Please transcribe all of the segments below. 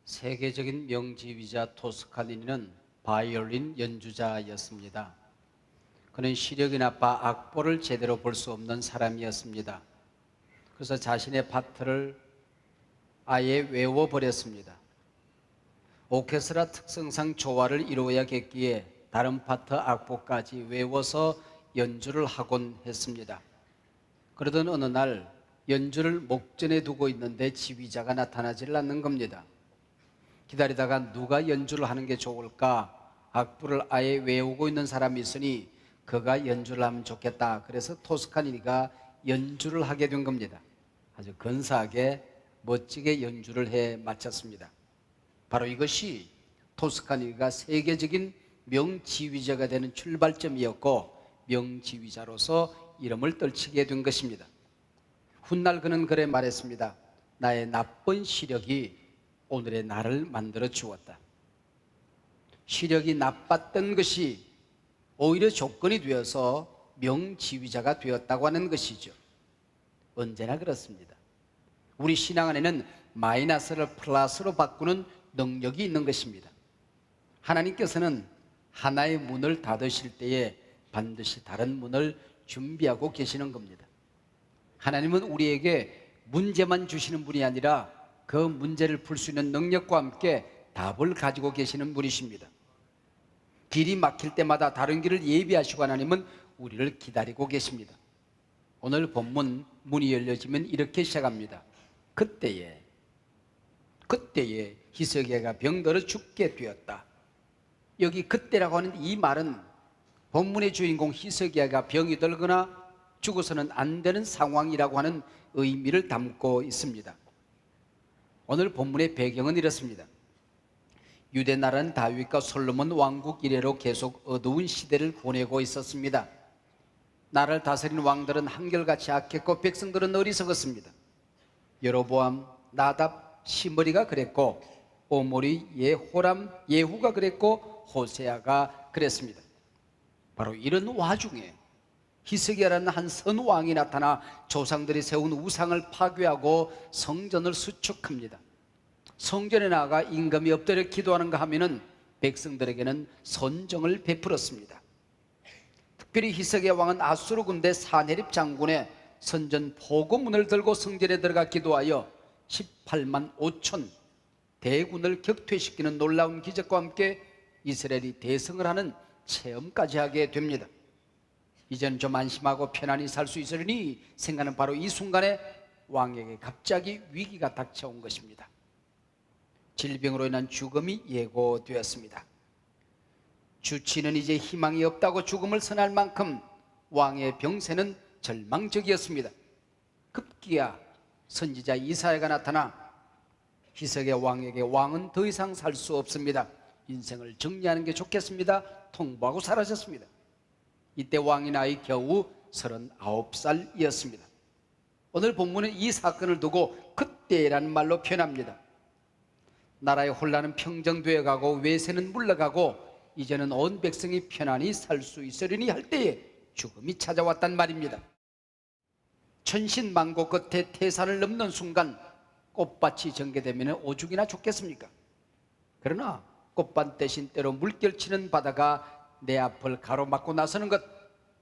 세계적인 명지휘자 토스카니는 바이올린 연주자였습니다. 그는 시력이 나빠 악보를 제대로 볼 수 없는 사람이었습니다. 그래서 자신의 파트를 아예 외워버렸습니다. 오케스트라 특성상 조화를 이루어야겠기에 다른 파트 악보까지 외워서 연주를 하곤 했습니다. 그러던 어느 날 연주를 목전에 두고 있는데 지휘자가 나타나질 않는 겁니다. 기다리다가 누가 연주를 하는 게 좋을까? 악보를 아예 외우고 있는 사람이 있으니 그가 연주를 하면 좋겠다. 그래서 토스카니가 연주를 하게 된 겁니다. 아주 근사하게 멋지게 연주를 해 마쳤습니다. 바로 이것이 토스카니가 세계적인 명지휘자가 되는 출발점이었고 명지휘자로서 이름을 떨치게 된 것입니다. 훗날 그는 그래 말했습니다. 나의 나쁜 시력이 오늘의 나를 만들어 주었다. 시력이 나빴던 것이 오히려 조건이 되어서 명지휘자가 되었다고 하는 것이죠. 언제나 그렇습니다. 우리 신앙 안에는 마이너스를 플러스로 바꾸는 능력이 있는 것입니다. 하나님께서는 하나의 문을 닫으실 때에 반드시 다른 문을 준비하고 계시는 겁니다. 하나님은 우리에게 문제만 주시는 분이 아니라 그 문제를 풀 수 있는 능력과 함께 답을 가지고 계시는 분이십니다. 길이 막힐 때마다 다른 길을 예비하시고 하나님은 우리를 기다리고 계십니다. 오늘 본문 문이 열려지면 이렇게 시작합니다. 그때에 히스기야가 병들어 죽게 되었다. 여기 그때라고 하는 이 말은 본문의 주인공 히스기야가 병이 들거나 죽어서는 안 되는 상황이라고 하는 의미를 담고 있습니다. 오늘 본문의 배경은 이렇습니다. 유대 나라는 다윗과 솔로몬 왕국 이래로 계속 어두운 시대를 보내고 있었습니다. 나라를 다스린 왕들은 한결같이 악했고 백성들은 어리석었습니다. 여로보암, 나답, 시므리가 그랬고 오므리, 예호람, 예후가 그랬고 호세아가 그랬습니다. 바로 이런 와중에 히스기야라는 한 선왕이 나타나 조상들이 세운 우상을 파괴하고 성전을 수축합니다. 성전에 나아가 임금이 엎드려 기도하는가 하면은 백성들에게는 선정을 베풀었습니다. 특별히 히스기야 왕은 아수르 군대 사네립 장군의 선전 보고문을 들고 성전에 들어가 기도하여 18만 5천 대군을 격퇴시키는 놀라운 기적과 함께 이스라엘이 대성을 하는 체험까지 하게 됩니다. 이제는 좀 안심하고 편안히 살 수 있으리니 생각하는 바로 이 순간에 왕에게 갑자기 위기가 닥쳐온 것입니다. 질병으로 인한 죽음이 예고되었습니다. 주치는 이제 희망이 없다고 죽음을 선할 만큼 왕의 병세는 절망적이었습니다. 급기야 선지자 이사야가 나타나 히스기야 왕에게 왕은 더 이상 살 수 없습니다. 인생을 정리하는 게 좋겠습니다. 통보하고 사라졌습니다. 이때 왕의 나이 겨우 39살이었습니다. 오늘 본문은 이 사건을 두고 그때라는 말로 표현합니다. 나라의 혼란은 평정되어 가고 외세는 물러가고 이제는 온 백성이 편안히 살 수 있으리니 할 때에 죽음이 찾아왔단 말입니다. 천신만고 끝에 태산을 넘는 순간 꽃밭이 전개되면 오죽이나 좋겠습니까? 그러나 꽃밭 대신 때로 물결치는 바다가 내 앞을 가로막고 나서는 것,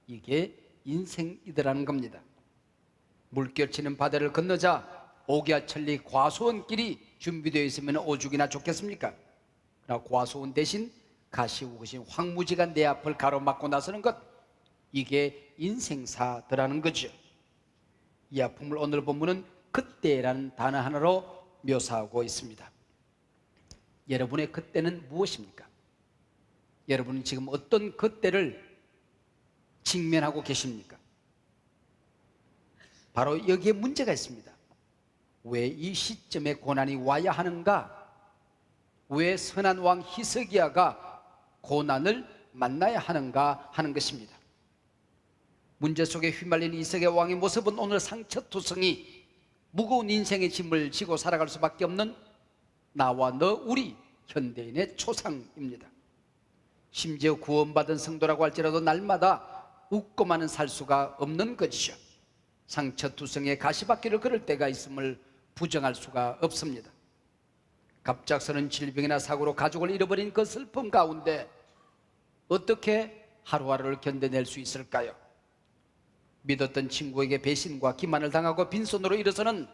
이게 인생이더라는 겁니다. 물결치는 바다를 건너자 옥야천리 과수원 길이 준비되어 있으면 오죽이나 좋겠습니까? 그러나 과수원 대신 가시우거신 황무지가 내 앞을 가로막고 나서는 것, 이게 인생사더라는 거죠. 이 아픔을 오늘 본문은 그때라는 단어 하나로 묘사하고 있습니다. 여러분의 그때는 무엇입니까? 여러분은 지금 어떤 그때를 직면하고 계십니까? 바로 여기에 문제가 있습니다. 왜 이 시점에 고난이 와야 하는가? 왜 선한 왕 히스기야가 고난을 만나야 하는가 하는 것입니다. 문제 속에 휘말린 히스기야 왕의 모습은 오늘 상처투성이 무거운 인생의 짐을 지고 살아갈 수밖에 없는 나와 너 우리 현대인의 초상입니다. 심지어 구원받은 성도라고 할지라도 날마다 웃고만은 살 수가 없는 것이죠. 상처투성에 가시밭길을 걸을 때가 있음을 부정할 수가 없습니다. 갑작스런 질병이나 사고로 가족을 잃어버린 그 슬픔 가운데 어떻게 하루하루를 견뎌낼 수 있을까요? 믿었던 친구에게 배신과 기만을 당하고 빈손으로 일어서는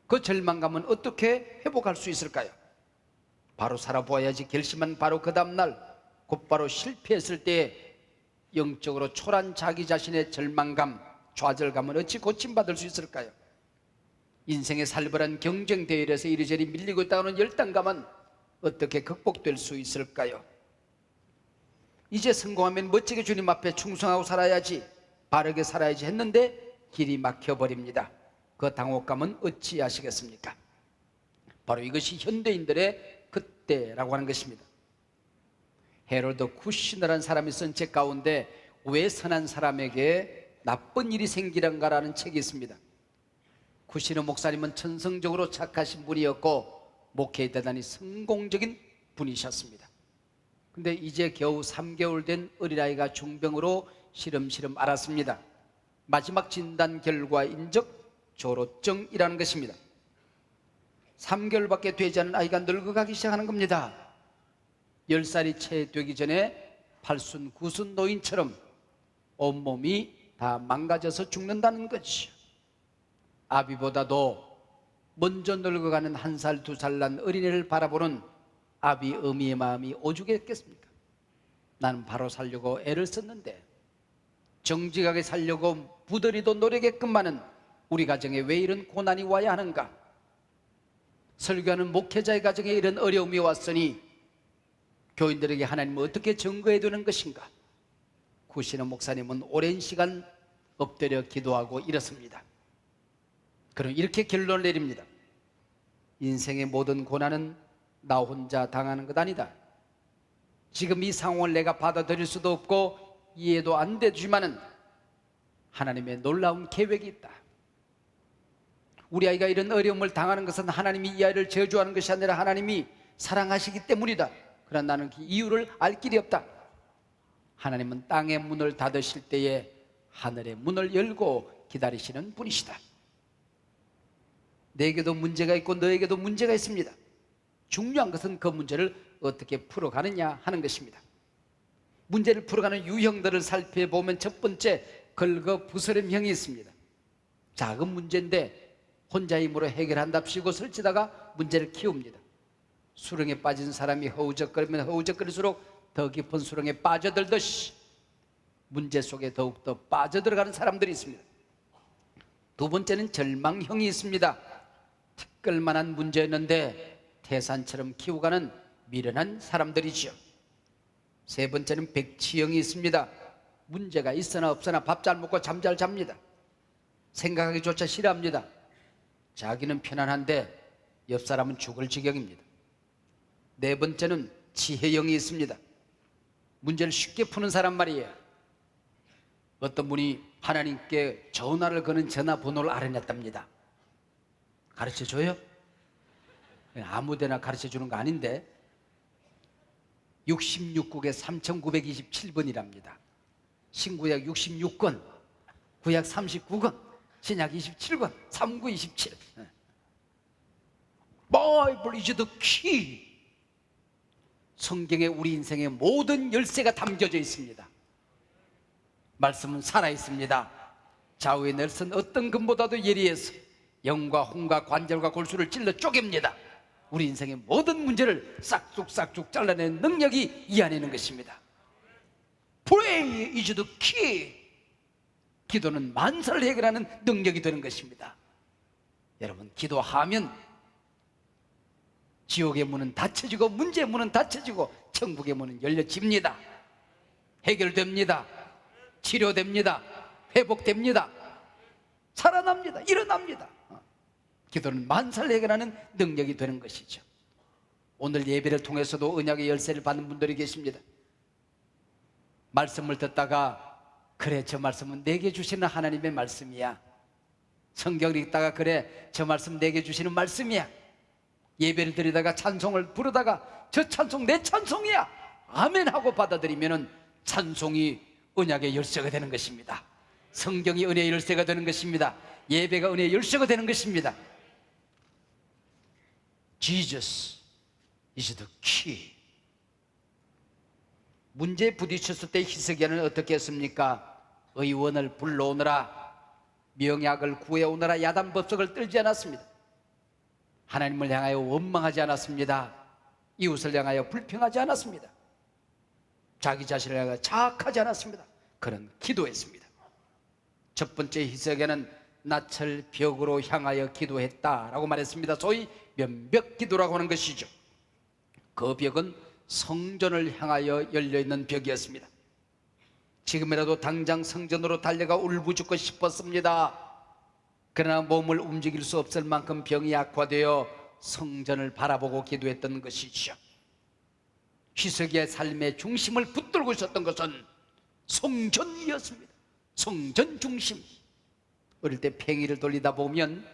그 절망감은 어떻게 회복할 수 있을까요? 바로 살아보아야지 결심한 바로 그 다음날 곧바로 실패했을 때 영적으로 초라한 자기 자신의 절망감, 좌절감은 어찌 고침받을 수 있을까요? 인생의 살벌한 경쟁 대열에서 이리저리 밀리고 있다는 열등감은 어떻게 극복될 수 있을까요? 이제 성공하면 멋지게 주님 앞에 충성하고 살아야지, 바르게 살아야지 했는데 길이 막혀버립니다. 그 당혹감은 어찌 아시겠습니까? 바로 이것이 현대인들의 그때라고 하는 것입니다. 헤로드 쿠시너라는 사람이 쓴 책 가운데 왜 선한 사람에게 나쁜 일이 생기는가라는 책이 있습니다. 쿠시너 목사님은 천성적으로 착하신 분이었고 목회에 대단히 성공적인 분이셨습니다. 근데 이제 겨우 3개월 된 어린아이가 중병으로 시름시름 앓았습니다. 마지막 진단 결과 인적 조로증이라는 것입니다. 3개월밖에 되지 않은 아이가 늙어가기 시작하는 겁니다. 10살이 채 되기 전에 팔순 구순 노인처럼 온몸이 다 망가져서 죽는다는 것이죠. 아비보다도 먼저 늙어가는 1살, 2살 난 어린애를 바라보는 아비 어미의 마음이 오죽했겠습니까? 나는 바로 살려고 애를 썼는데, 정직하게 살려고 부더리도 노력했건 많은 우리 가정에 왜 이런 고난이 와야 하는가? 설교하는 목회자의 가정에 이런 어려움이 왔으니 교인들에게 하나님은 어떻게 증거해 두는 것인가? 쿠시너 목사님은 오랜 시간 엎드려 기도하고 이렇습니다. 그럼 이렇게 결론을 내립니다. 인생의 모든 고난은 나 혼자 당하는 것 아니다. 지금 이 상황을 내가 받아들일 수도 없고 이해도 안 되지만은 하나님의 놀라운 계획이 있다. 우리 아이가 이런 어려움을 당하는 것은 하나님이 이 아이를 저주하는 것이 아니라 하나님이 사랑하시기 때문이다. 그러나 나는 그 이유를 알 길이 없다. 하나님은 땅의 문을 닫으실 때에 하늘의 문을 열고 기다리시는 분이시다. 내게도 문제가 있고 너에게도 문제가 있습니다. 중요한 것은 그 문제를 어떻게 풀어가느냐 하는 것입니다. 문제를 풀어가는 유형들을 살펴보면 첫 번째, 긁어부스럼형이 있습니다. 작은 문제인데 혼자 힘으로 해결한답시고 설치다가 문제를 키웁니다. 수렁에 빠진 사람이 허우적거리면 허우적거릴수록 더 깊은 수렁에 빠져들듯이 문제 속에 더욱더 빠져들어가는 사람들이 있습니다. 두 번째는 절망형이 있습니다. 티끌만한 문제였는데 태산처럼 키워가는 미련한 사람들이죠. 세 번째는 백치형이 있습니다. 문제가 있으나 없으나 밥 잘 먹고 잠 잘 잡니다. 생각하기조차 싫어합니다. 자기는 편안한데 옆 사람은 죽을 지경입니다. 네 번째는 지혜형이 있습니다. 문제를 쉽게 푸는 사람 말이에요. 어떤 분이 하나님께 전화를 거는 전화번호를 알아냈답니다. 가르쳐줘요? 아무데나 가르쳐주는 거 아닌데 66국에 3927번이랍니다. 신구약 66권, 구약 39권, 신약 27권, 3927. Bible is the key. 성경에 우리 인생의 모든 열쇠가 담겨져 있습니다. 말씀은 살아있습니다. 좌우의 넬슨 어떤 금보다도 예리해서 영과 혼과 관절과 골수를 찔러 쪼갭니다. 우리 인생의 모든 문제를 싹둑싹둑 잘라내는 능력이 이 안에 있는 것입니다. Pray is the key. 기도는 만사를 해결하는 능력이 되는 것입니다. 여러분, 기도하면 지옥의 문은 닫혀지고 문제의 문은 닫혀지고 천국의 문은 열려집니다. 해결됩니다. 치료됩니다. 회복됩니다. 살아납니다. 일어납니다. 기도는 만사를 해결하는 능력이 되는 것이죠. 오늘 예배를 통해서도 언약의 열쇠를 받는 분들이 계십니다. 말씀을 듣다가 그래, 저 말씀은 내게 주시는 하나님의 말씀이야. 성경을 읽다가 그래, 저 말씀 내게 주시는 말씀이야. 예배를 드리다가 찬송을 부르다가 저 찬송 내 찬송이야, 아멘 하고 받아들이면 찬송이 언약의 열쇠가 되는 것입니다. 성경이 은혜의 열쇠가 되는 것입니다. 예배가 은혜의 열쇠가 되는 것입니다. Jesus is the key. 문제에 부딪혔을 때 히스기야는 어떻게 했습니까? 의원을 불러오느라, 명약을 구해오느라 야단법석을 떨지 않았습니다. 하나님을 향하여 원망하지 않았습니다. 이웃을 향하여 불평하지 않았습니다. 자기 자신을 향하여 자학하지 않았습니다. 그는 기도했습니다. 첫 번째 히스기야는 낯을 벽으로 향하여 기도했다라고 말했습니다. 소위 면벽 기도라고 하는 것이죠. 그 벽은 성전을 향하여 열려있는 벽이었습니다. 지금이라도 당장 성전으로 달려가 울부짖고 싶었습니다. 그러나 몸을 움직일 수 없을 만큼 병이 악화되어 성전을 바라보고 기도했던 것이죠. 히스기야의 삶의 중심을 붙들고 있었던 것은 성전이었습니다. 성전 중심. 어릴 때 팽이를 돌리다 보면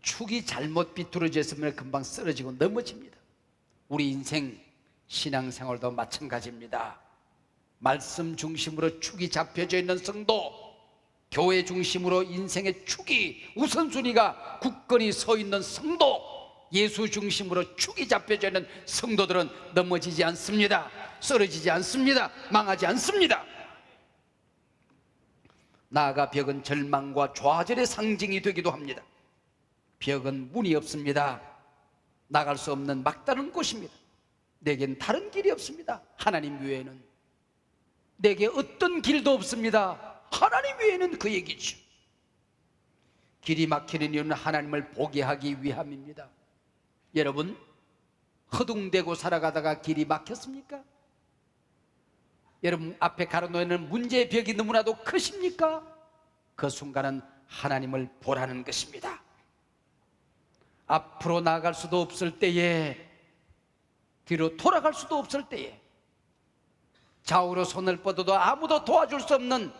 축이 잘못 비뚤어져 있으면 금방 쓰러지고 넘어집니다. 우리 인생 신앙생활도 마찬가지입니다. 말씀 중심으로 축이 잡혀져 있는 성도, 교회 중심으로 인생의 축이 우선순위가 굳건히 서 있는 성도, 예수 중심으로 축이 잡혀져 있는 성도들은 넘어지지 않습니다. 쓰러지지 않습니다. 망하지 않습니다. 나아가 벽은 절망과 좌절의 상징이 되기도 합니다. 벽은 문이 없습니다. 나갈 수 없는 막다른 곳입니다. 내겐 다른 길이 없습니다. 하나님 외에는. 내게 어떤 길도 없습니다. 하나님 외에는. 그 얘기죠. 길이 막히는 이유는 하나님을 보게 하기 위함입니다. 여러분, 허둥대고 살아가다가 길이 막혔습니까? 여러분 앞에 가로놓여있는 문제의 벽이 너무나도 크십니까? 그 순간은 하나님을 보라는 것입니다. 앞으로 나아갈 수도 없을 때에, 뒤로 돌아갈 수도 없을 때에, 좌우로 손을 뻗어도 아무도 도와줄 수 없는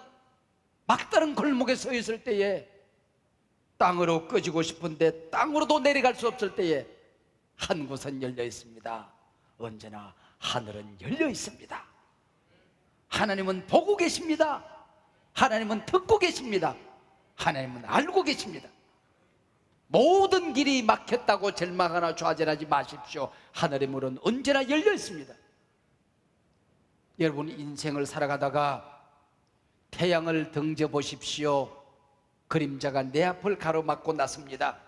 막다른 골목에 서 있을 때에, 땅으로 꺼지고 싶은데 땅으로도 내려갈 수 없을 때에 한 곳은 열려 있습니다. 언제나 하늘은 열려 있습니다. 하나님은 보고 계십니다. 하나님은 듣고 계십니다. 하나님은 알고 계십니다. 모든 길이 막혔다고 절망하나 좌절하지 마십시오. 하늘의 문은 언제나 열려 있습니다. 여러분 인생을 살아가다가 태양을 등져 보십시오. 그림자가 내 앞을 가로막고 났습니다.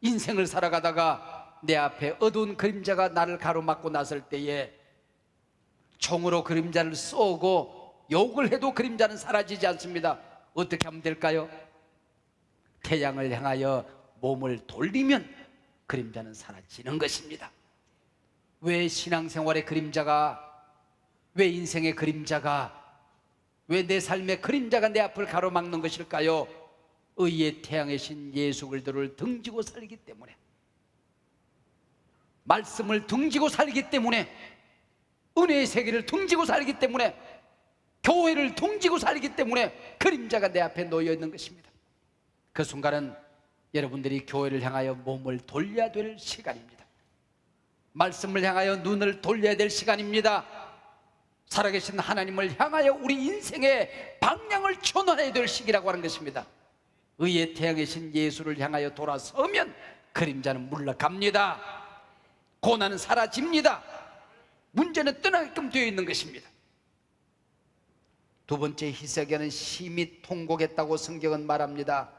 인생을 살아가다가 내 앞에 어두운 그림자가 나를 가로막고 났을 때에 총으로 그림자를 쏘고 욕을 해도 그림자는 사라지지 않습니다. 어떻게 하면 될까요? 태양을 향하여 몸을 돌리면 그림자는 사라지는 것입니다. 왜 신앙생활의 그림자가, 왜 인생의 그림자가, 왜 내 삶의 그림자가 내 앞을 가로막는 것일까요? 의의 태양의 신 예수 그리스도를 등지고 살기 때문에, 말씀을 등지고 살기 때문에, 은혜의 세계를 등지고 살기 때문에, 교회를 등지고 살기 때문에 그림자가 내 앞에 놓여 있는 것입니다. 그 순간은 여러분들이 교회를 향하여 몸을 돌려야 될 시간입니다. 말씀을 향하여 눈을 돌려야 될 시간입니다. 살아계신 하나님을 향하여 우리 인생의 방향을 전환해야 될 시기라고 하는 것입니다. 의의 태양의 신 예수를 향하여 돌아서면 그림자는 물러갑니다. 고난은 사라집니다. 문제는 떠나게끔 되어 있는 것입니다. 두 번째, 히스기야는 심히 통곡했다고 성경은 말합니다.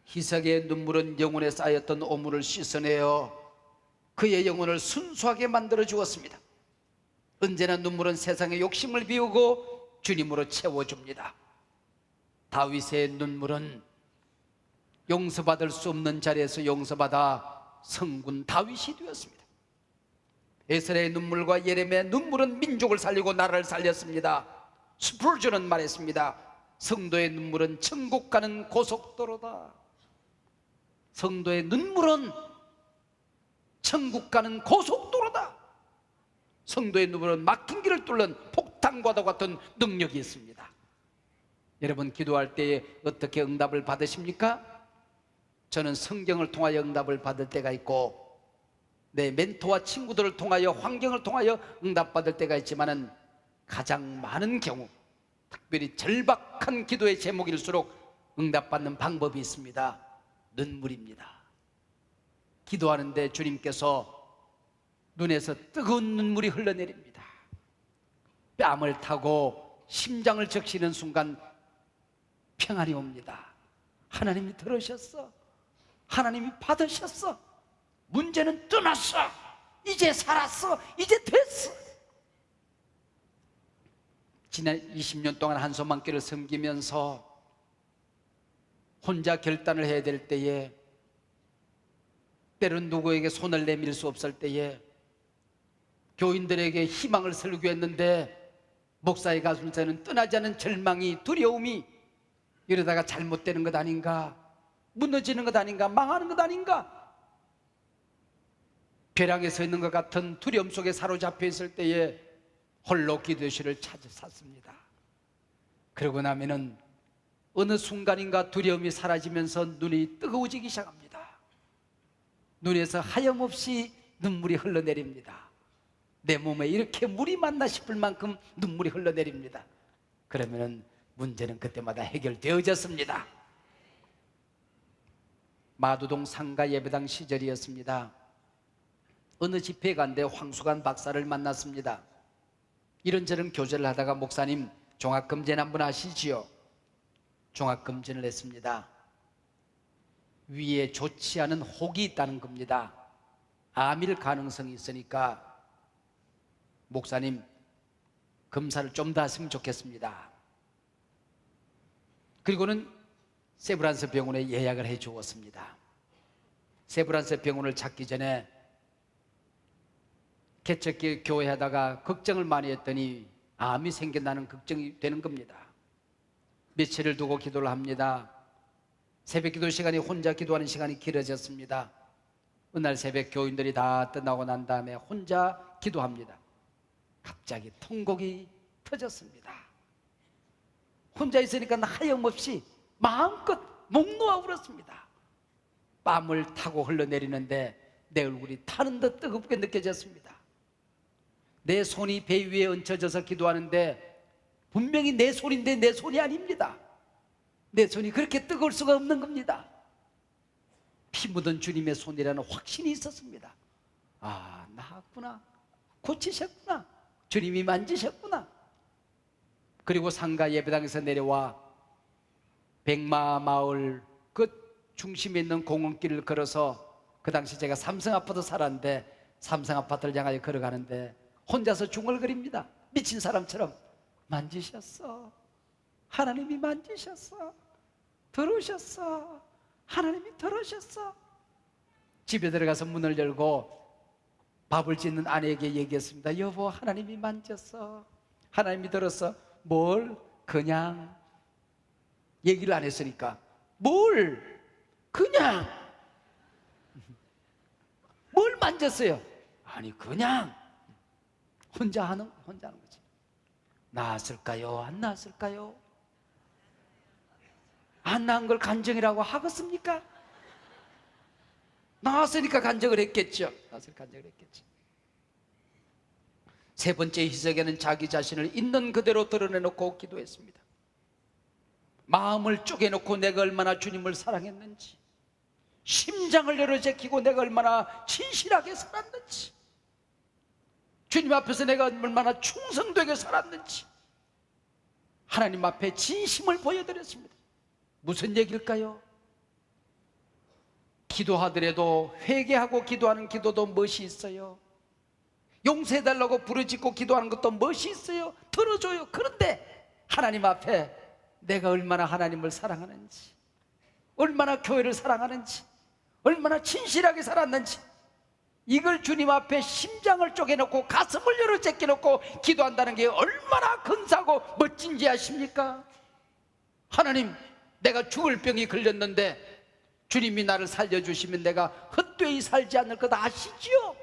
히스기야의 눈물은 영혼에 쌓였던 오물을 씻어내어 그의 영혼을 순수하게 만들어 주었습니다. 언제나 눈물은 세상의 욕심을 비우고 주님으로 채워줍니다. 다윗의 눈물은 용서받을 수 없는 자리에서 용서받아 성군 다윗이 되었습니다. 에스라의 눈물과 예레미야의 눈물은 민족을 살리고 나라를 살렸습니다. 스풀전은 말했습니다. 성도의 눈물은 천국 가는 고속도로다. 성도의 눈물은 천국 가는 고속도로다. 성도의 눈물은 막힌 길을 뚫는 폭탄과도 같은 능력이 있습니다. 여러분 기도할 때에 어떻게 응답을 받으십니까? 저는 성경을 통하여 응답을 받을 때가 있고 내 멘토와 친구들을 통하여, 환경을 통하여 응답받을 때가 있지만은 가장 많은 경우, 특별히 절박한 기도의 제목일수록 응답받는 방법이 있습니다. 눈물입니다. 기도하는데 주님께서 눈에서 뜨거운 눈물이 흘러내립니다. 뺨을 타고 심장을 적시는 순간 평안이 옵니다. 하나님이 들으셨어. 하나님이 받으셨어. 문제는 떠났어. 이제 살았어. 이제 됐어. 지난 20년 동안 한소망교를 섬기면서 혼자 결단을 해야 될 때에, 때론 누구에게 손을 내밀 수 없을 때에, 교인들에게 희망을 설교했는데 목사의 가슴에는 떠나지 않은 절망이, 두려움이, 이러다가 잘못되는 것 아닌가, 무너지는 것 아닌가, 망하는 것 아닌가, 벼랑에 서 있는 것 같은 두려움 속에 사로잡혀 있을 때에 홀로 기도실을 찾았습니다. 그러고 나면은 어느 순간인가 두려움이 사라지면서 눈이 뜨거워지기 시작합니다. 눈에서 하염없이 눈물이 흘러내립니다. 내 몸에 이렇게 물이 맞나 싶을 만큼 눈물이 흘러내립니다. 그러면은 문제는 그때마다 해결되어졌습니다. 마두동 상가 예배당 시절이었습니다. 어느 집회에 갔는데 황수관 박사를 만났습니다. 이런저런 교제를 하다가, 목사님 종합검진 한번 하시지요. 종합검진을 했습니다. 위에 좋지 않은 혹이 있다는 겁니다. 암일 가능성이 있으니까 목사님 검사를 좀 더 하시면 좋겠습니다. 그리고는 세브란스 병원에 예약을 해 주었습니다. 세브란스 병원을 찾기 전에 개척기 교회 하다가 걱정을 많이 했더니 암이 생긴다는 걱정이 되는 겁니다. 며칠을 두고 기도를 합니다. 새벽 기도 시간이, 혼자 기도하는 시간이 길어졌습니다. 어느 날 새벽 교인들이 다 떠나고 난 다음에 혼자 기도합니다. 갑자기 통곡이 터졌습니다. 혼자 있으니까 하염없이 마음껏 목 놓아 울었습니다. 뺨을 타고 흘러내리는데 내 얼굴이 타는 듯 뜨겁게 느껴졌습니다. 내 손이 배 위에 얹혀져서 기도하는데 분명히 내 손인데 내 손이 아닙니다. 내 손이 그렇게 뜨거울 수가 없는 겁니다. 피 묻은 주님의 손이라는 확신이 있었습니다. 아, 나았구나. 고치셨구나. 주님이 만지셨구나. 그리고 상가 예배당에서 내려와 백마 마을 그 중심에 있는 공원길을 걸어서, 그 당시 제가 삼성아파트 살았는데 삼성아파트를 향하여 걸어가는데 혼자서 중얼거립니다. 미친 사람처럼. 만지셨어. 하나님이 만지셨어. 들으셨어. 하나님이 들으셨어. 집에 들어가서 문을 열고 밥을 짓는 아내에게 얘기했습니다. 여보, 하나님이 만졌어. 하나님이 들었어. 뭘? 그냥. 얘기를 안 했으니까. 뭘? 그냥. 뭘 만졌어요? 아니, 그냥. 혼자 하는 거지. 나았을까요? 안 나았을까요? 안 나은 걸 간증이라고 하겠습니까? 나왔으니까 간증을 했겠죠. 세 번째 희석에는 자기 자신을 있는 그대로 드러내놓고 기도했습니다. 마음을 쪼개놓고 내가 얼마나 주님을 사랑했는지, 심장을 열어 제끼고 내가 얼마나 진실하게 살았는지, 주님 앞에서 내가 얼마나 충성되게 살았는지 하나님 앞에 진심을 보여드렸습니다. 무슨 얘기일까요? 기도하더라도 회개하고 기도하는 기도도 멋이 있어요. 용서해달라고 부르짖고 기도하는 것도 멋이 있어요. 들어줘요. 그런데 하나님 앞에 내가 얼마나 하나님을 사랑하는지, 얼마나 교회를 사랑하는지, 얼마나 진실하게 살았는지, 이걸 주님 앞에 심장을 쪼개놓고 가슴을 열어 제껴놓고 기도한다는 게 얼마나 근사하고 멋진지 아십니까? 하나님, 내가 죽을 병이 걸렸는데 주님이 나를 살려주시면 내가 헛되이 살지 않을 것 아시지요?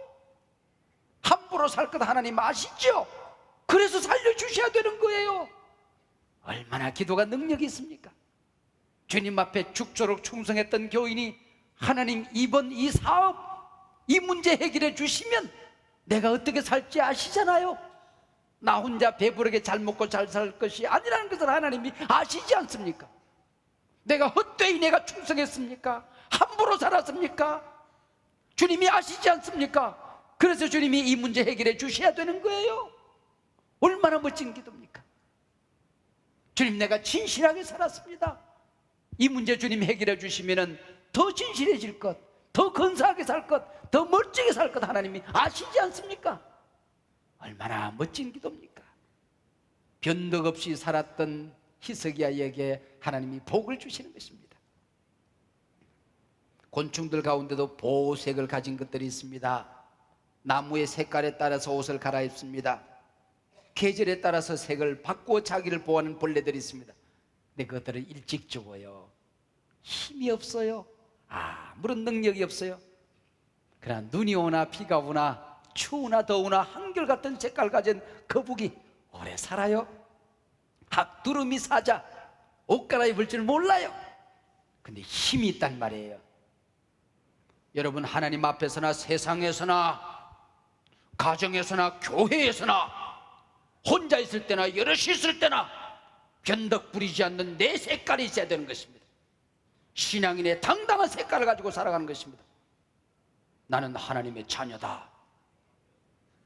함부로 살 것 하나님 아시죠? 그래서 살려주셔야 되는 거예요. 얼마나 기도가 능력이 있습니까? 주님 앞에 죽도록 충성했던 교인이 하나님, 이번 이 사업, 이 문제 해결해 주시면 내가 어떻게 살지 아시잖아요. 나 혼자 배부르게 잘 먹고 잘 살 것이 아니라는 것을 하나님이 아시지 않습니까? 내가 헛되이 내가 충성했습니까? 함부로 살았습니까? 주님이 아시지 않습니까? 그래서 주님이 이 문제 해결해 주셔야 되는 거예요. 얼마나 멋진 기도입니까? 주님, 내가 진실하게 살았습니다. 이 문제 주님 해결해 주시면 더 진실해질 것, 더 근사하게 살 것, 더 멋지게 살 것 하나님이 아시지 않습니까? 얼마나 멋진 기도입니까? 변덕 없이 살았던 히스기야에게 하나님이 복을 주시는 것입니다. 곤충들 가운데도 보색을 가진 것들이 있습니다. 나무의 색깔에 따라서 옷을 갈아입습니다. 계절에 따라서 색을 바꾸어 자기를 보호하는 벌레들이 있습니다. 근데 그것들은 일찍 죽어요. 힘이 없어요. 아무런 능력이 없어요. 그러나 눈이 오나 비가 오나 추우나 더우나 한결같은 색깔 가진 거북이 오래 살아요. 학두루미 사자 옷 갈아입을 줄 몰라요. 근데 힘이 있단 말이에요. 여러분, 하나님 앞에서나 세상에서나 가정에서나 교회에서나 혼자 있을 때나 여럿이 있을 때나 변덕 부리지 않는 내 색깔이 있어야 되는 것입니다. 신앙인의 당당한 색깔을 가지고 살아가는 것입니다. 나는 하나님의 자녀다.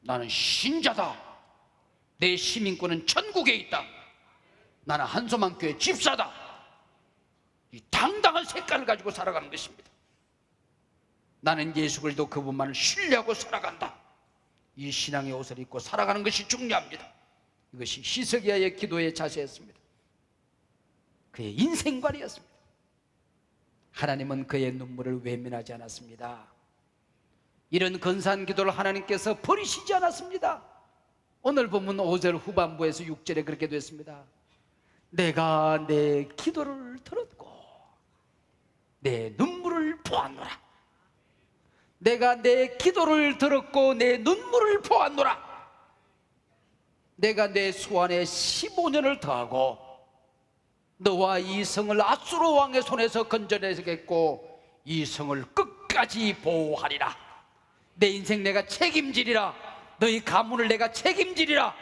나는 신자다. 내 시민권은 천국에 있다. 나는 한소망교회 집사다. 이 당당한 색깔을 가지고 살아가는 것입니다. 나는 예수 그리스도 그분만을 신뢰하고 살아간다. 이 신앙의 옷을 입고 살아가는 것이 중요합니다. 이것이 히스기야의 기도의 자세였습니다. 그의 인생관이었습니다. 하나님은 그의 눈물을 외면하지 않았습니다. 이런 근사한 기도를 하나님께서 버리시지 않았습니다. 오늘 보면 5절 후반부에서 6절에 그렇게 됐습니다. 내가 내 기도를 들었고 내 눈물을 보았노라. 내가 내 기도를 들었고 내 눈물을 보았노라. 내가 내 소원에 15년을 더하고 너와 이 성을 앗수르 왕의 손에서 건져내겠고 이 성을 끝까지 보호하리라. 내 인생 내가 책임지리라. 너희 가문을 내가 책임지리라.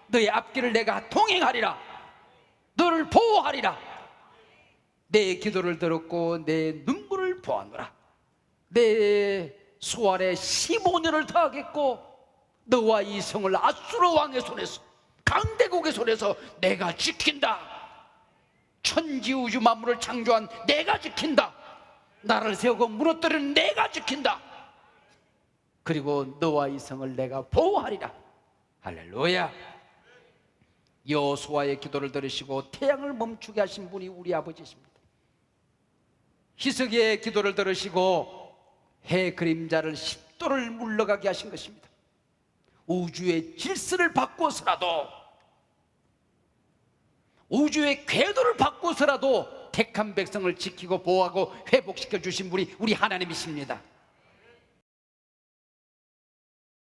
너희 앞길을 내가 동행하리라. 너를 보호하리라. 내 기도를 들었고 내 눈물을 보았노라. 내 소원에 15년을 더하겠고 너와 이 성을 앗수르 왕의 손에서 강대국의 손에서 내가 지킨다. 천지우주 만물을 창조한 내가 지킨다. 나를 세우고 무너뜨리는 내가 지킨다. 그리고 너와 이 성을 내가 보호하리라. 할렐루야. 여호수아의 기도를 들으시고 태양을 멈추게 하신 분이 우리 아버지십니다. 히스기야의 기도를 들으시고 해 그림자를 10도를 물러가게 하신 것입니다. 우주의 질서를 바꿔서라도, 우주의 궤도를 바꿔서라도 택한 백성을 지키고 보호하고 회복시켜 주신 분이 우리 하나님이십니다.